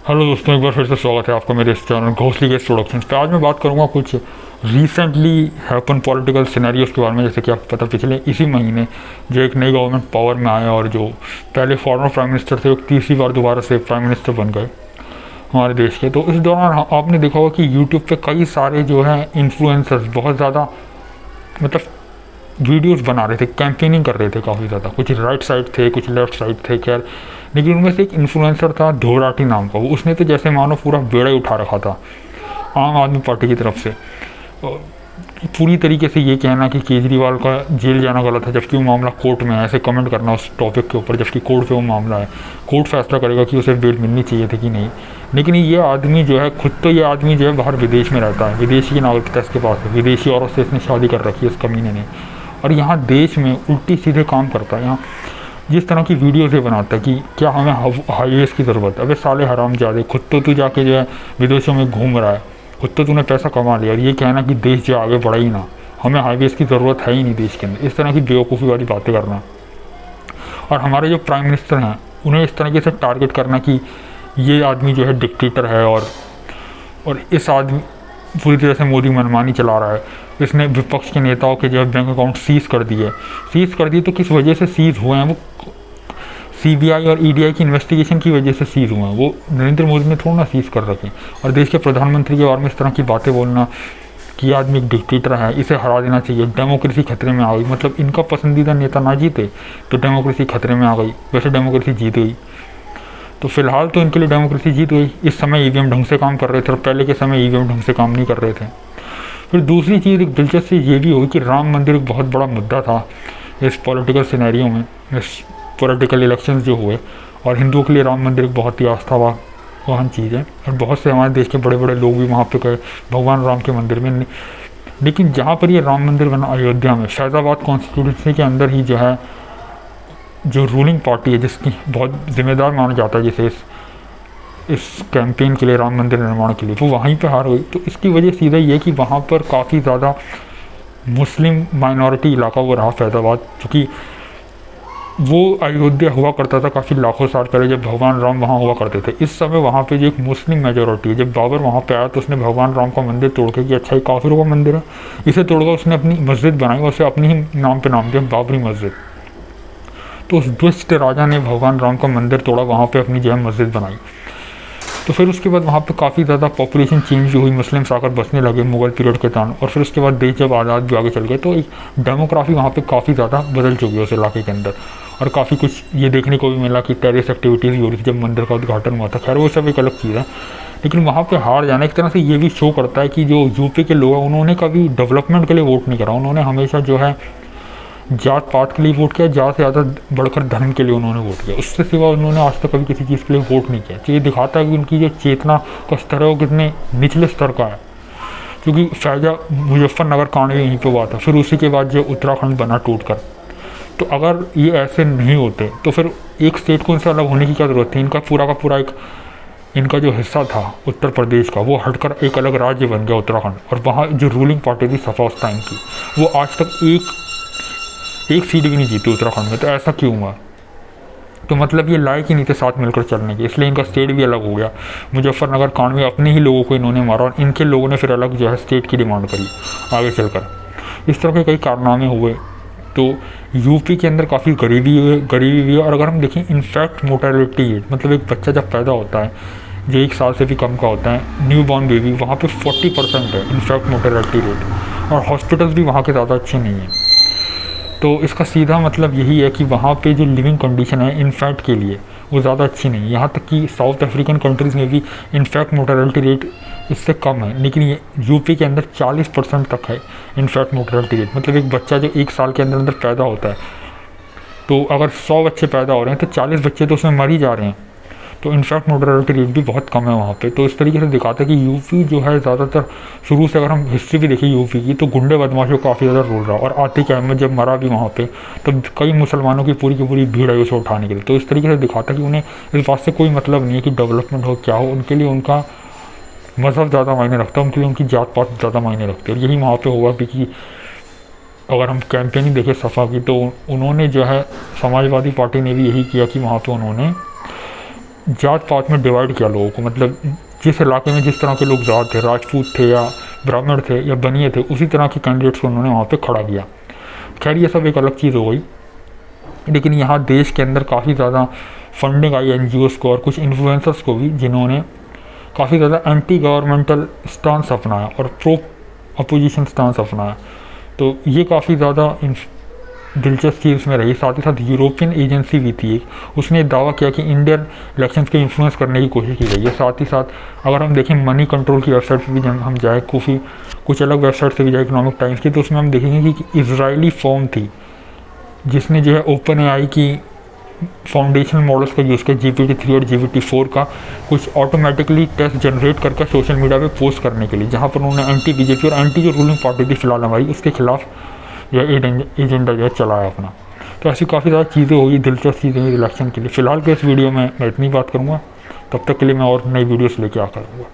Hello दोस्तों, एक बार फिर से स्वागत है आपका मेरे इस चैनल घोसली गेस्ट प्रोडक्शंस पे। आज मैं बात करूंगा कुछ रिसेंटली हैपन पॉलिटिकल सिनेरियोस के बारे में। जैसे कि आपको पता, पिछले इसी महीने जो एक नई गवर्नमेंट पावर में आया और जो पहले फॉर्मर प्राइम मिनिस्टर थे वो तीसरी बार दोबारा से प्राइम मिनिस्टर बन गए हमारे देश के। तो इस दौरान आपने देखा होगा कि यूट्यूब पे कई सारे जो हैं इन्फ्लुएंसर्स बहुत ज़्यादा मतलब वीडियोस बना रहे थे, कैंपेनिंग कर रहे थे काफ़ी ज़्यादा। कुछ राइट साइड थे, कुछ लेफ्ट साइड थे, खैर। लेकिन उनमें से एक इन्फ्लुएंसर था धोराटी नाम का। वो उसने तो जैसे मानो पूरा बेड़ा ही उठा रखा था आम आदमी पार्टी की तरफ से। पूरी तरीके से ये कहना कि केजरीवाल का जेल जाना गलत है, जबकि वो मामला कोर्ट में है। ऐसे कमेंट करना उस टॉपिक के ऊपर, जबकि कोर्ट पे वो मामला है। कोर्ट फैसला करेगा कि उसे बेल मिलनी चाहिए थी कि नहीं। लेकिन ये आदमी जो है खुद तो, ये आदमी जो है बाहर विदेश में रहता है, विदेशी की नागरिकता इसके पास है, विदेशी औरत से इसने शादी कर रखी है इस कमीने ने। और यहाँ देश में उल्टी सीधे काम करता है। यहाँ जिस तरह की वीडियोज़ ये बनाता है कि क्या हमें हाईवेज़ की ज़रूरत है। अबे साले हरामजादे, खुद तो तू जाके जो है विदेशों में घूम रहा है, खुद तो तूने पैसा कमा लिया, और ये कहना कि देश जो आगे बढ़ा ही ना, हमें हाईवेज़ की ज़रूरत है ही नहीं देश के अंदर। इस तरह की बेवकूफ़ी वाली बातें करना। और हमारे जो प्राइम मिनिस्टर हैं उन्हें इस तरीके से टारगेट करना कि ये आदमी जो है डिक्टेटर है, और इस आदमी पूरी तरह से मोदी मनमानी चला रहा है। इसने विपक्ष के नेताओं के जो है बैंक अकाउंट सीज़ कर दिए। तो किस वजह से सीज़ हुए हैं? वो सीबीआई और ईडीआई की इन्वेस्टिगेशन की वजह से सीज़ हुए हैं। वो नरेंद्र मोदी ने थोड़ा ना सीज़ कर रखे। और देश के प्रधानमंत्री के बारे में इस तरह की बातें बोलना कि आदमी एक डिक्टेटर है, इसे हरा देना चाहिए, डेमोक्रेसी खतरे में आ गई। मतलब इनका पसंदीदा नेता ना जीते तो डेमोक्रेसी खतरे में आ गई। वैसे डेमोक्रेसी जीत गई, तो फिलहाल तो इनके लिए डेमोक्रेसी जीत गई। इस समय ईवीएम ढंग से काम कर रहे थे, और पहले के समय ईवीएम ढंग से काम नहीं कर रहे थे। फिर दूसरी चीज़ एक दिलचस्प ये भी हुई कि राम मंदिर एक बहुत बड़ा मुद्दा था इस पॉलिटिकल सिनेरियो में, इस पॉलिटिकल इलेक्शंस जो हुए। और हिंदुओं के लिए राम मंदिर एक बहुत ही आस्थावान चीज़ है, और बहुत से हमारे देश के बड़े बड़े लोग भी वहाँ पे गए भगवान राम के मंदिर में। लेकिन जहाँ पर ये राम मंदिर बना अयोध्या में, फैज़ाबाद कॉन्स्टिट्यूंसी के अंदर ही जो है, जो रूलिंग पार्टी है जिसकी बहुत जिम्मेदार माना जाता है जिसे इस कैंपेन के लिए, राम मंदिर निर्माण के लिए, वो वहीं पे हार गई। तो इसकी वजह सीधा ये कि वहाँ पर काफ़ी ज़्यादा मुस्लिम माइनॉरिटी इलाका वो रहा फैज़ाबाद, क्योंकि वो अयोध्या हुआ करता था काफ़ी लाखों साल पहले जब भगवान राम वहाँ हुआ करते थे। इस समय वहाँ पे जो एक मुस्लिम मेजॉरिटी है, जब बाबर वहाँ पे आया तो उसने भगवान राम का मंदिर तोड़ के कि अच्छा ये काफिरों का मंदिर है, इसे तोड़कर उसने अपनी मस्जिद बनाई, उसे अपनी ही नाम पे नाम दिया बाबरी मस्जिद। तो उस दुष्ट राजा ने भगवान राम का मंदिर तोड़ा, वहाँ पे अपनी जो है मस्जिद बनाई। तो फिर उसके बाद वहाँ पे काफ़ी ज़्यादा पॉपुलेशन चेंज हुई, मुस्लिम्स आकर बसने लगे मुगल पीरियड के दौरान। और फिर उसके बाद देश जब आज़ाद भी आगे चल गए, तो एक डेमोग्राफी वहाँ पे काफ़ी ज़्यादा बदल चुकी है उस इलाके के अंदर। और काफ़ी कुछ ये देखने को भी मिला कि टेररिस्ट एक्टिविटीज़ भी हो रही थी जब मंदिर का उद्घाटन हुआ था। खैर वो सब एक अलग चीज़ है। लेकिन वहाँ पे हार जाना एक तरह से ये भी शो करता है कि जो यूपी के लोग हैं उन्होंने कभी डेवलपमेंट के लिए वोट नहीं करा। उन्होंने हमेशा जो है जात पात के लिए वोट किया, ज़्यादा से ज़्यादा बढ़कर धर्म के लिए उन्होंने वोट किया। उससे सिवा उन्होंने आज तक कभी किसी चीज़ के लिए वोट नहीं किया। तो ये दिखाता है कि उनकी जो चेतना का स्तर है वो कितने निचले स्तर का है। क्योंकि फैजा मुजफ्फरनगर कांड भी यहीं पर हुआ था, फिर उसी के बाद जो उत्तराखंड बना टूट कर। तो अगर ये ऐसे नहीं होते तो फिर एक स्टेट को उनसे अलग होने की क्या ज़रूरत थी? इनका पूरा का पूरा एक इनका जो हिस्सा था उत्तर प्रदेश का, वो हटकर एक अलग राज्य बन गया उत्तराखंड। और वहाँ जो रूलिंग पार्टी थी सपा उस टाइम की, वो आज तक एक सीट भी नहीं जीती उत्तराखंड में। तो ऐसा क्यों हुआ? तो मतलब ये लायक ही नहीं थे साथ मिलकर चलने के, इसलिए इनका स्टेट भी अलग हो गया। मुजफ्फरनगर कांड में अपने ही लोगों को इन्होंने मारा, और इनके लोगों ने फिर अलग जो है स्टेट की डिमांड करी आगे चलकर। इस तरह के कई कारनामे हुए। तो यूपी के अंदर काफ़ी गरीबी भी है। और अगर हम देखें इनफैक्ट मोर्टेलिटी रेट, मतलब एक बच्चा जब पैदा होता है जो 1 साल से भी कम का होता है, न्यू बॉर्न बेबी, वहाँ पे 40% है इनफैक्ट मोर्टेलिटी रेट। और हॉस्पिटल्स भी वहाँ के ज़्यादा अच्छे नहीं हैं। तो इसका सीधा मतलब यही है कि वहाँ पे जो लिविंग कंडीशन है इनफैक्ट के लिए वो ज़्यादा अच्छी नहीं है। यहाँ तक कि साउथ अफ्रीकन कंट्रीज़ में भी इनफैक्ट मोर्टेलिटी रेट इससे कम है, लेकिन ये यूपी के अंदर 40% तक है इनफैक्ट मोर्टेलिटी रेट। मतलब एक बच्चा जो 1 साल के अंदर अंदर पैदा होता है, तो अगर 100 बच्चे पैदा हो रहे हैं तो 40 बच्चे तो उसमें मर ही जा रहे हैं। तो इनफैक्ट मोर्टेलिटी रेट भी बहुत कम है वहाँ पे। तो इस तरीके से दिखाता है कि यूपी जो है ज़्यादातर शुरू से, अगर हम हिस्ट्री भी देखें यूपी की, तो गुंडे बदमाशों को काफ़ी ज़्यादा रोल रहा। और आतिक अहमद जब मरा भी वहाँ पे, तब कई मुसलमानों की पूरी भीड़ आई उसे उठाने के लिए। तो इस तरीके से दिखाता है कि उन्हें इस बात से कोई मतलब नहीं है कि डेवलपमेंट हो क्या हो, उनके लिए उनका मज़हब ज़्यादा मायने रखता है, उनके लिए उनकी जात पात ज़्यादा मायने रखते हैं। और यही वहाँ पर हुआ भी कि अगर हम कैंपेनिंग देखें सपा की, तो उन्होंने जो है समाजवादी पार्टी ने भी यही किया कि वहाँ पर उन्होंने जात पात में डिवाइड किया लोगों को, मतलब जिस इलाके में जिस तरह के लोग ज़्यादा थे, राजपूत थे या ब्राह्मण थे या बनिए थे, उसी तरह के कैंडिडेट्स को उन्होंने वहाँ पे खड़ा किया। खैर ये सब एक अलग चीज़ हो गई, लेकिन यहाँ देश के अंदर काफ़ी ज़्यादा फंडिंग आई NGOs को और कुछ इन्फ्लुएंसर्स को भी, जिन्होंने काफ़ी ज़्यादा एंटी गवर्नमेंटल स्टांस अपनाया और प्रो अपोजिशन स्टांस अपनाया। तो ये काफ़ी ज़्यादा दिलचस्प चीज़ में रही। साथ ही साथ यूरोपियन एजेंसी भी थी एक, उसने दावा किया कि इंडियन इलेक्शंस को इन्फ्लुएंस करने की कोशिश की गई है। साथ ही साथ अगर हम देखें मनी कंट्रोल की वेबसाइट पर भी जब हम जाए, कुछ अलग वेबसाइट से भी जाए इकोनॉमिक टाइम्स की, तो उसमें हम देखेंगे कि इजरायली फॉर्म थी जिसने जो है OpenAI की फाउंडेशन मॉडल्स का यूज़ किया, GPT-3 और GPT-4 का कुछ ऑटोमेटिकली टेस्ट जनरेट करके सोशल मीडिया पे पोस्ट करने के लिए, जहाँ पर उन्होंने एंटी BJP और एंटी जो रूलिंग पार्टी थी फिलहाल हमारी, उसके खिलाफ यह एजेंडा जो है चलाया अपना। तो ऐसी काफ़ी ज़्यादा चीज़ें हुई, दिलचस्प चीज़ें हुई इलेक्शन के लिए। फ़िलहाल के इस वीडियो में मैं इतनी बात करूँगा, तब तक के लिए मैं और नई वीडियोस लेके आता रहूँगा।